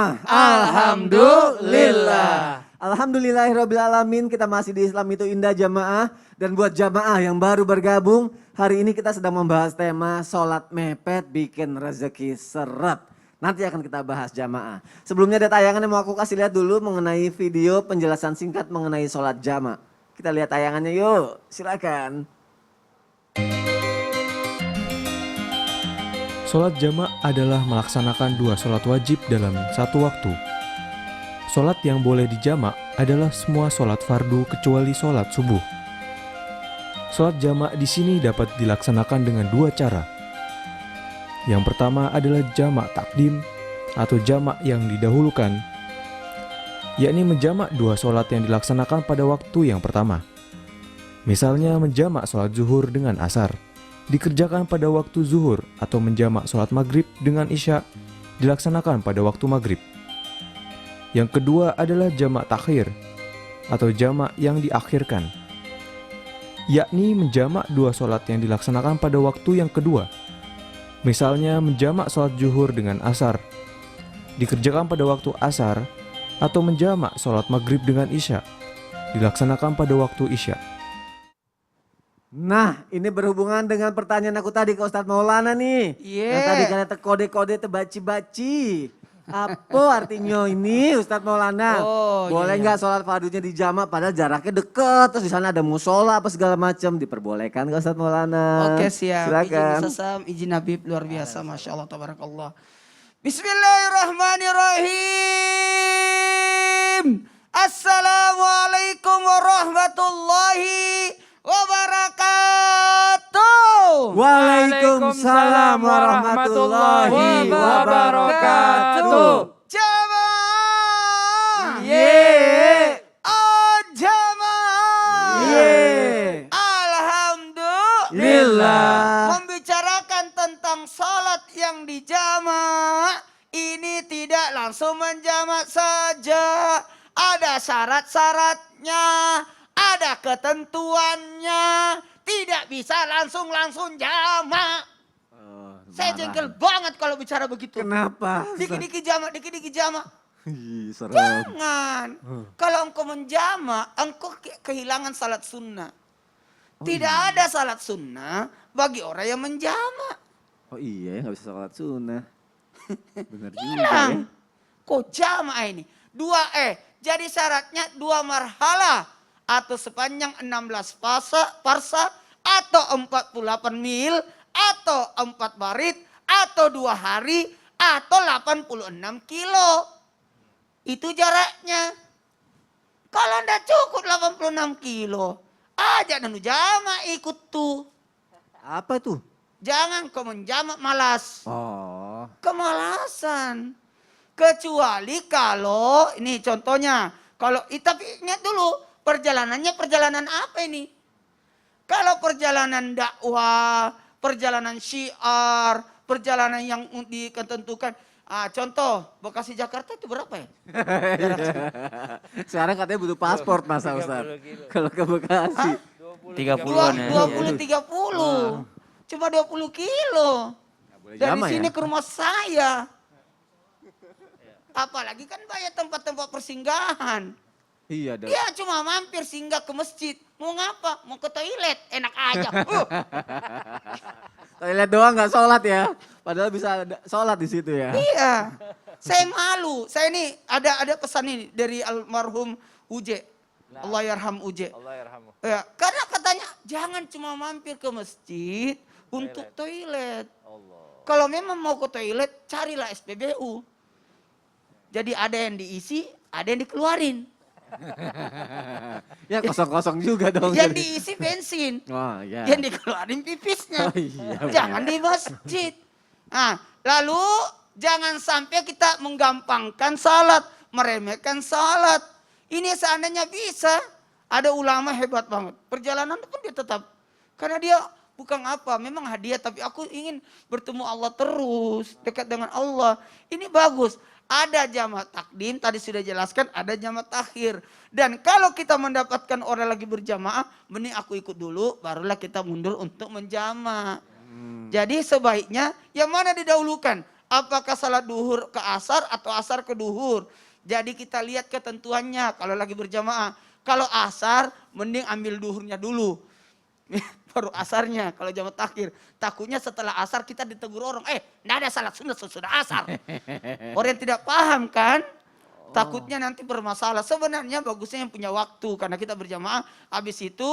Jamaah. Alhamdulillah. Alhamdulillahirrabbilalamin, kita masih di Islam itu indah jamaah. Dan buat jamaah yang baru bergabung, hari ini kita sedang membahas tema sholat mepet bikin rezeki seret. Nanti akan kita bahas jamaah. Sebelumnya ada tayangan yang mau aku kasih lihat dulu mengenai video penjelasan singkat mengenai sholat jamaah. Kita lihat tayangannya yuk, silakan. Sholat jamak adalah melaksanakan dua sholat wajib dalam satu waktu. Sholat yang boleh dijamak adalah semua sholat fardu kecuali sholat subuh. Sholat jamak di sini dapat dilaksanakan dengan dua cara. Yang pertama adalah jamak takdim atau jamak yang didahulukan, yakni menjamak dua sholat yang dilaksanakan pada waktu yang pertama. Misalnya menjamak sholat zuhur dengan asar, dikerjakan pada waktu zuhur, atau menjamak sholat maghrib dengan isya, dilaksanakan pada waktu maghrib. Yang kedua adalah jamak takhir atau jamak yang diakhirkan, yakni menjamak dua sholat yang dilaksanakan pada waktu yang kedua. Misalnya menjamak sholat zuhur dengan asar, dikerjakan pada waktu asar, atau menjamak sholat maghrib dengan isya, dilaksanakan pada waktu isya. Nah, ini berhubungan dengan pertanyaan aku tadi ke Ustadz Maulana nih. Iya. Yang tadi kata kode-kode tebaci-baci. Apa artinya ini Ustadz Maulana? Oh, Boleh iya. nggak sholat fardunya di jamak padahal jaraknya deket, terus di sana ada musola apa segala macam, diperbolehkan nggak Ustadz Maulana? Oke, siap. Silakan. Izin Sasam, izin Habib, luar biasa. Masya Allah, tabarakallah. Bismillahirrahmanirrahim. Assalamualaikum warahmatullahi wabarakatuh. Waalaikumsalam warahmatullahi wabarakatuh. Jamaah. Yeay. Oh, jamaah. Yeay. Alhamdulillah. Membicarakan tentang salat yang dijamak, ini tidak langsung menjamak saja. Ada syarat-syaratnya, ada ketentuannya. Tidak bisa langsung jamak. Saya jengkel banget kalau bicara begitu. Kenapa? Dikit-dikit jamak, dikit-dikit jamak. Ih, serem. Jangan. Kalau engkau menjamak, engkau kehilangan salat sunnah. Tidak ada salat sunnah bagi orang yang menjamak. Oh iya, nggak bisa sholat sunnah. Bener juga ya. Hilang. Kok jamak ini? Jadi syaratnya 2 marhalah. Atau sepanjang 16 parsa. Atau 48 mil. Atau 4 barit. Atau 2 hari. Atau 86 kilo. Itu jaraknya. Kalau anda cukup 86 kilo. Ajak dan jamak ikut tuh. Apa tuh? Jangan kau menjamak malas. Oh. Kemalasan. Kecuali kalau, ini contohnya. Tapi ingat dulu, perjalanannya perjalanan apa ini? Kalau perjalanan dakwah, perjalanan syiar, perjalanan yang ditentukan. Contoh, Bekasi Jakarta itu berapa ya? Sekarang katanya butuh paspor masa Ustaz. Kalau ke Bekasi. 30-an ya. 20-30. Cuma 20 kilo. Dari Jamak sini ya? ke rumah saya. Apalagi kan banyak tempat-tempat persinggahan. Iya dong. Dia cuma mampir singgah ke masjid. Mau ngapa? Mau ke toilet. Enak aja. Toilet doang nggak sholat ya. Padahal bisa sholat di situ ya. Iya. Saya malu. Saya ini ada pesan ini dari almarhum Uje. Allah yarham Uje. Allah yarhamu. Ya, karena katanya jangan cuma mampir ke masjid untuk toilet. Kalau memang mau ke toilet, carilah SPBU. Jadi ada yang diisi, ada yang dikeluarin. Ya kosong-kosong juga dong. Yang diisi bensin. Oh, ya. Yang dikeluarin pipisnya. Oh, iya, Jangan di masjid. Nah, lalu jangan sampai kita menggampangkan salat, meremehkan salat. Ini seandainya bisa, ada ulama hebat banget. Perjalanan pun dia tetap. Karena dia bukan apa, memang hadiah, tapi aku ingin bertemu Allah terus, dekat dengan Allah. Ini bagus. Ada jamak takdim, tadi sudah jelaskan, ada jamak takhir. Dan kalau kita mendapatkan orang lagi berjamaah, mending aku ikut dulu, barulah kita mundur untuk menjamak. Jadi sebaiknya yang mana didahulukan? Apakah salat duhur ke asar atau asar ke duhur. Jadi kita lihat ketentuannya kalau lagi berjamaah. Kalau asar mending ambil duhurnya dulu. Baru asarnya kalau jamaah takhir. Takutnya setelah asar kita ditegur orang. Enggak ada salat sunat sesudah asar. Orang yang tidak paham kan. Takutnya nanti bermasalah. Sebenarnya bagusnya yang punya waktu. Karena kita berjamaah. Habis itu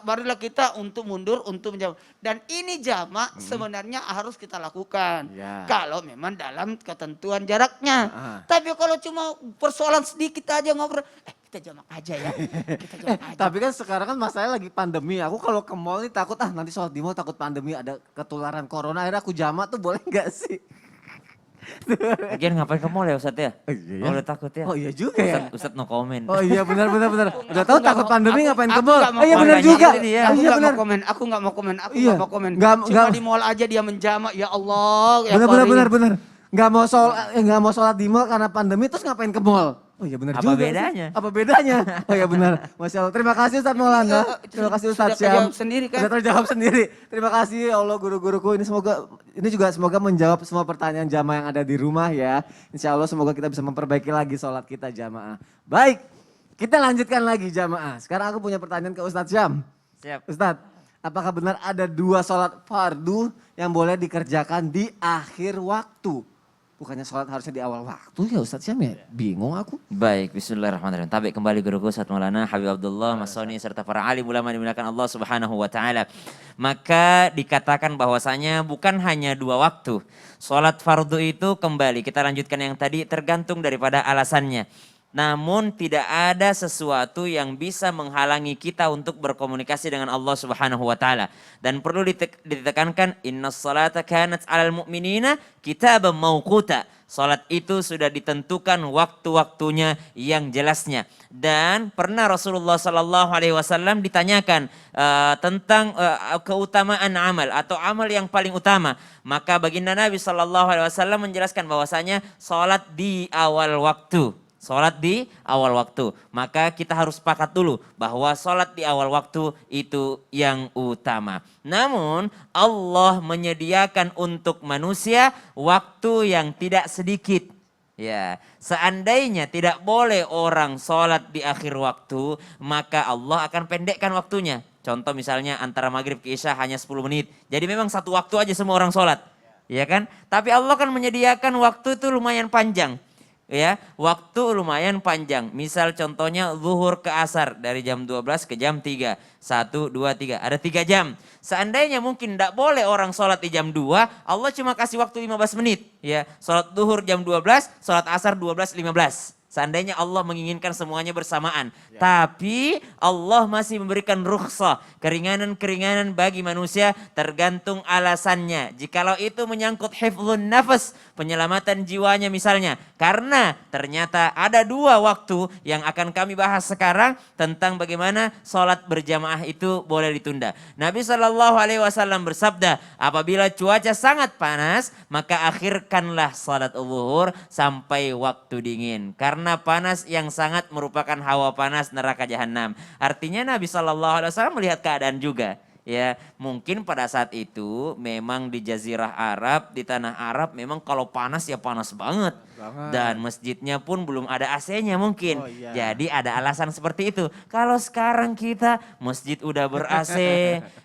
barulah kita untuk mundur untuk menjawab. Dan ini jamak sebenarnya harus kita lakukan. Ya. Kalau memang dalam ketentuan jaraknya. Tapi kalau cuma persoalan sedikit aja ngobrol. Kita jamak aja ya. Kita jamak aja. Tapi kan sekarang kan masalahnya lagi pandemi. Aku kalau ke mall nih takut nanti sholat di mall takut pandemi ada ketularan corona. Akhirnya aku jamak tuh boleh nggak sih? Lagian ngapain ke mall ya Ustadz ya? Oh iya ya? Oh, udah takut ya? Oh iya juga ya. Ustadz no comment. Oh iya benar. Udah tahu nggak takut mau- pandemi aku- ngapain aku ke mall? nggak mau Oh iya benar komen. juga. Makanya itu dia. Aku Iya nggak benar. mau komen, aku nggak mau komen, aku Iya. nggak mau komen. Nggak- Cuma nggak- di mall aja dia menjamak, ya Allah. Ya Benar. Nggak mau sholat di mall karena pandemi terus ngapain ke mall? Oh iya benar Apa juga. sih. bedanya? Apa bedanya? Oh iya benar. Masya Allah. Terima kasih Ustadz Maulana. Terima kasih Ustadz Sudah Syam. terjawab sendiri kan? Sudah terjawab sendiri. Terima kasih ya Allah guru-guruku. Ini juga semoga menjawab semua pertanyaan jamaah yang ada di rumah ya. Insya Allah semoga kita bisa memperbaiki lagi sholat kita jamaah. Baik, kita lanjutkan lagi jamaah. Sekarang aku punya pertanyaan ke Ustadz Syam. Siap. Ustadz, apakah benar ada 2 sholat fardu yang boleh dikerjakan di akhir waktu? Bukannya sholat harusnya di awal waktu ya Ustadz Syam ya? Bingung aku. Baik, bismillahirrahmanirrahim. Tabik kembali guruku Ustadz Maulana, Habib Abdullah, Mas Soni, serta para alim ulama dimuliakan Allah Subhanahu wa Ta'ala. Maka dikatakan bahwasanya bukan hanya 2 waktu. Sholat fardu itu kembali, kita lanjutkan yang tadi tergantung daripada alasannya. Namun tidak ada sesuatu yang bisa menghalangi kita untuk berkomunikasi dengan Allah Subhanahu wa Ta'ala. Dan perlu ditekankan, inna salata kanat 'alal mu'minina kitaban mauquta. Salat itu sudah ditentukan waktu-waktunya yang jelasnya. Dan pernah Rasulullah sallallahu alaihi wasallam ditanyakan tentang keutamaan amal atau amal yang paling utama. Maka baginda Nabi sallallahu alaihi wasallam menjelaskan bahwasanya salat di awal waktu. Sholat di awal waktu. Maka kita harus sepakat dulu bahwa sholat di awal waktu itu yang utama. Namun Allah menyediakan untuk manusia waktu yang tidak sedikit. Ya, seandainya tidak boleh orang sholat di akhir waktu, maka Allah akan pendekkan waktunya. Contoh misalnya antara maghrib ke isya hanya 10 menit. Jadi memang satu waktu aja semua orang sholat. Ya kan? Tapi Allah kan menyediakan waktu itu lumayan panjang. Ya, waktu lumayan panjang. Misal contohnya zuhur ke asar dari jam 12 ke jam 3. 1, 2, 3. Ada 3 jam. Seandainya mungkin tidak boleh orang sholat di jam 2, Allah cuma kasih waktu 15 menit. Ya, sholat zuhur jam 12, sholat asar 12.15. Seandainya Allah menginginkan semuanya bersamaan. Tapi Allah masih memberikan rukhsah, keringanan-keringanan bagi manusia tergantung alasannya. Jikalau itu menyangkut hifdzun nafas, penyelamatan jiwanya misalnya. Karena ternyata ada 2 waktu yang akan kami bahas sekarang tentang bagaimana sholat berjamaah itu boleh ditunda. Nabi SAW bersabda, apabila cuaca sangat panas, maka akhirkanlah sholat zuhur sampai waktu dingin. Karena panas yang sangat merupakan hawa panas neraka jahanam. Artinya Nabi SAW melihat keadaan juga. Ya, mungkin pada saat itu memang di Jazirah Arab, di tanah Arab memang kalau panas ya panas banget. Dan masjidnya pun belum ada AC-nya mungkin. Oh, iya. Jadi ada alasan seperti itu. Kalau sekarang kita masjid udah ber-AC,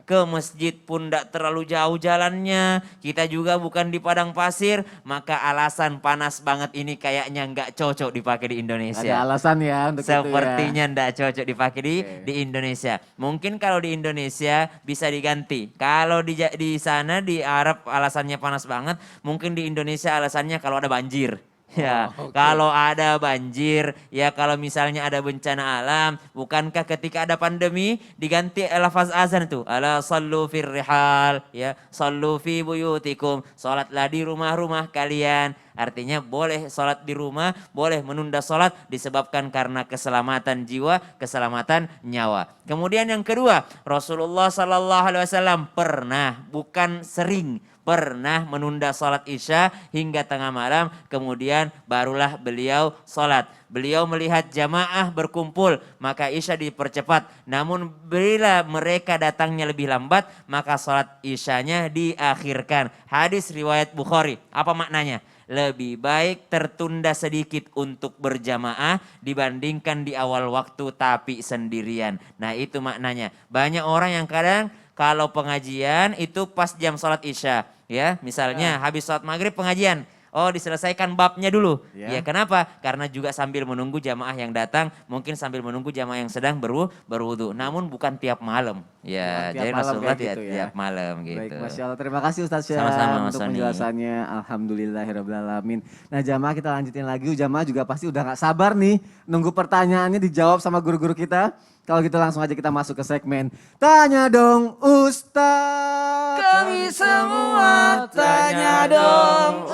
ke masjid pun tidak terlalu jauh jalannya, kita juga bukan di padang pasir, maka alasan panas banget ini kayaknya nggak cocok dipakai di Indonesia. Ada alasan ya untuk itu ya. Sepertinya ndak cocok dipakai di Indonesia. Mungkin kalau di Indonesia bisa diganti. Kalau di sana di Arab alasannya panas banget, mungkin di Indonesia alasannya kalau ada banjir. Ya, kalau ada banjir, ya kalau misalnya ada bencana alam, bukankah ketika ada pandemi diganti lafaz azan itu, ala sallu fir rihal, ya, sallu fi buyutikum, salatlah di rumah-rumah kalian. Artinya boleh salat di rumah, boleh menunda salat disebabkan karena keselamatan jiwa, keselamatan nyawa. Kemudian yang kedua, Rasulullah SAW pernah, bukan sering, pernah menunda sholat isya hingga tengah malam, kemudian barulah beliau sholat. Beliau melihat jamaah berkumpul, maka isya dipercepat. Namun bila mereka datangnya lebih lambat, maka sholat isyanya diakhirkan. Hadis riwayat Bukhari. Apa maknanya? Lebih baik tertunda sedikit untuk berjamaah dibandingkan di awal waktu tapi sendirian. Nah itu maknanya. Banyak orang yang kadang kalau pengajian itu pas jam sholat isya. Ya, misalnya habis sholat maghrib pengajian. Oh diselesaikan babnya dulu. Ya kenapa? Karena juga sambil menunggu jamaah yang datang. Mungkin sambil menunggu jamaah yang sedang berwudu. Namun bukan tiap malam. Ya, Bukan tiap jadi malam Rasulullah kayak gitu ya. tiap malam gitu. Baik, Masya Allah. Terima kasih Ustaz Syam Sama-sama, Mas untuk Soni. penjelasannya. Alhamdulillahirrahmanirrahim. Nah jamaah kita lanjutin lagi. Jamaah juga pasti udah gak sabar nih. Nunggu pertanyaannya dijawab sama guru-guru kita. Kalau gitu langsung aja kita masuk ke segmen Tanya Dong Ustaz. Kami semua tanya dong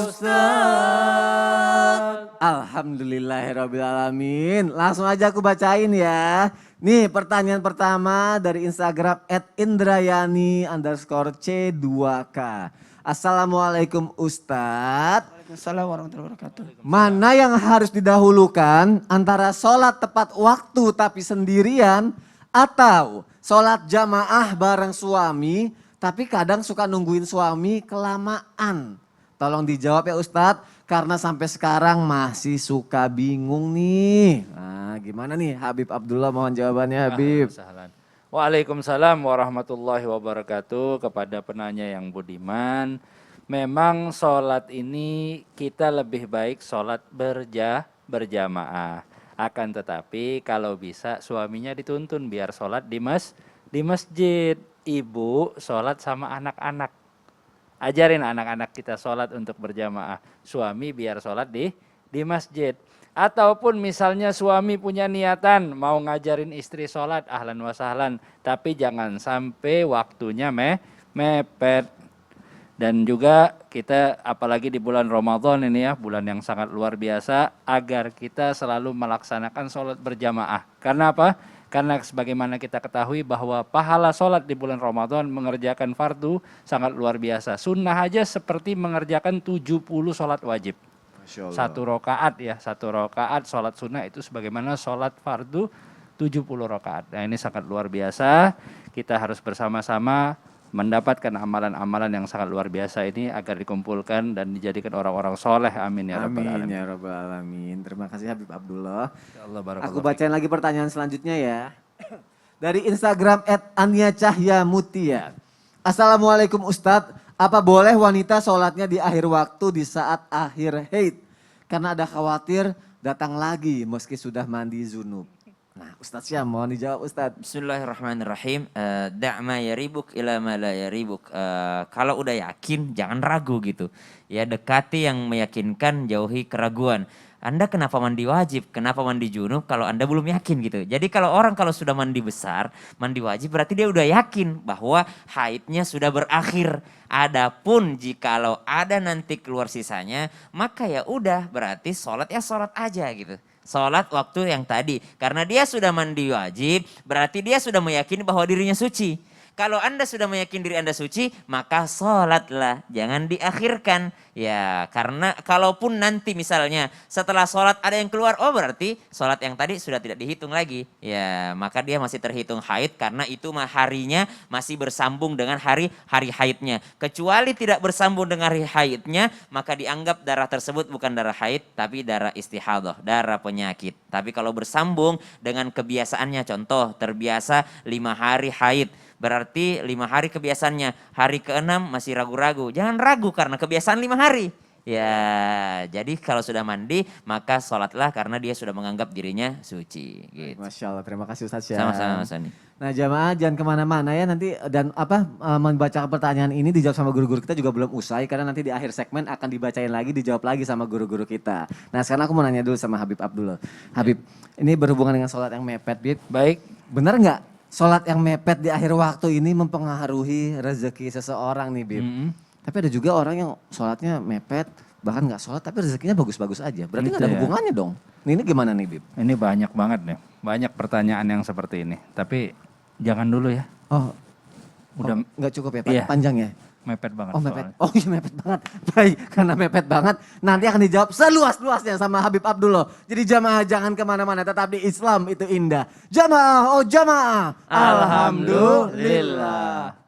Ustaz. Alhamdulillahirrahmanirrahim. Langsung aja aku bacain ya. Nih pertanyaan pertama dari Instagram @indrayani_c2k. Assalamualaikum Ustadz. Waalaikumsalam warahmatullahi wabarakatuh. Mana yang harus didahulukan antara sholat tepat waktu tapi sendirian atau sholat jamaah bareng suami tapi kadang suka nungguin suami kelamaan? Tolong dijawab ya Ustadz karena sampai sekarang masih suka bingung nih. Nah gimana nih Habib Abdullah, mohon jawabannya Habib. Waalaikumsalam warahmatullahi wabarakatuh. Kepada penanya yang budiman, memang sholat ini kita lebih baik sholat berjamaah. Akan tetapi kalau bisa suaminya dituntun biar sholat di masjid. Ibu sholat sama anak-anak. Ajarin anak-anak kita sholat untuk berjamaah. Suami biar sholat di masjid. Ataupun misalnya suami punya niatan mau ngajarin istri sholat, ahlan wa sahlan. Tapi jangan sampai waktunya mepet. Dan juga kita apalagi di bulan Ramadan ini ya, bulan yang sangat luar biasa, agar kita selalu melaksanakan sholat berjamaah. Karena apa? Karena sebagaimana kita ketahui bahwa pahala sholat di bulan Ramadan mengerjakan fardu sangat luar biasa. Sunnah aja seperti mengerjakan 70 sholat wajib. Satu rokaat ya, satu rokaat sholat sunnah itu sebagaimana sholat fardu 70 rokaat. Nah ini sangat luar biasa, kita harus bersama-sama mendapatkan amalan-amalan yang sangat luar biasa ini agar dikumpulkan dan dijadikan orang-orang soleh. Amin ya rabbal Amin alamin. ya rabbal alamin. Terima kasih Habib Abdullah. Allah Aku bacain lagi pertanyaan selanjutnya ya. Dari Instagram @ania_cahya_mutia. Assalamualaikum Ustadz. Apa boleh wanita sholatnya di akhir waktu di saat akhir haid? Karena ada khawatir datang lagi meski sudah mandi junub. Nah Ustadz Syam mohon dijawab Ustadz. Bismillahirrahmanirrahim. Da'ma yaribuk ila ma la yaribuk. Kalau udah yakin jangan ragu gitu. Ya dekati yang meyakinkan, jauhi keraguan. Anda kenapa mandi wajib, kenapa mandi junub kalau Anda belum yakin gitu. Jadi kalau orang kalau sudah mandi besar, mandi wajib berarti dia udah yakin bahwa haidnya sudah berakhir. Adapun jikalau ada nanti keluar sisanya, maka ya udah berarti sholat ya sholat aja gitu. Sholat waktu yang tadi. Karena dia sudah mandi wajib, berarti dia sudah meyakini bahwa dirinya suci. Kalau Anda sudah meyakini diri Anda suci, maka sholatlah. Jangan diakhirkan. Ya, karena kalaupun nanti misalnya setelah sholat ada yang keluar, oh berarti sholat yang tadi sudah tidak dihitung lagi. Ya, maka dia masih terhitung haid karena itu harinya masih bersambung dengan hari haidnya. Kecuali tidak bersambung dengan hari haidnya, maka dianggap darah tersebut bukan darah haid, tapi darah istihadah, darah penyakit. Tapi kalau bersambung dengan kebiasaannya, contoh terbiasa 5 hari haid, berarti 5 hari kebiasaannya, hari ke-6 masih ragu-ragu. Jangan ragu karena kebiasaan 5 hari. Ya, jadi kalau sudah mandi maka sholatlah karena dia sudah menganggap dirinya suci. Gitu. Masya Allah, terima kasih Ustadz Syam. Sama-sama Mas Sani. Nah jamaah jangan kemana-mana ya nanti dan membaca pertanyaan ini dijawab sama guru-guru kita juga belum usai karena nanti di akhir segmen akan dibacain lagi, dijawab lagi sama guru-guru kita. Nah sekarang aku mau nanya dulu sama Habib Abdullah. Habib, ini berhubungan dengan sholat yang mepet, Bib. Baik. Benar nggak sholat yang mepet di akhir waktu ini mempengaruhi rezeki seseorang nih, Bib? Tapi ada juga orang yang sholatnya mepet, bahkan nggak sholat tapi rezekinya bagus-bagus aja. Berarti nggak ada hubungannya dong. Ini gimana nih, Bib? Ini banyak banget nih, banyak pertanyaan yang seperti ini. Tapi jangan dulu ya. Oh, Udah nggak cukup ya, Pak? Iya. Panjang ya? Mepet banget Oh mepet, soalnya. oh iya mepet banget. Baik, karena mepet banget nanti akan dijawab seluas-luasnya sama Habib Abdullah. Jadi jamaah jangan kemana-mana, tetap di Islam itu indah. Jamaah, oh jamaah. Alhamdulillah.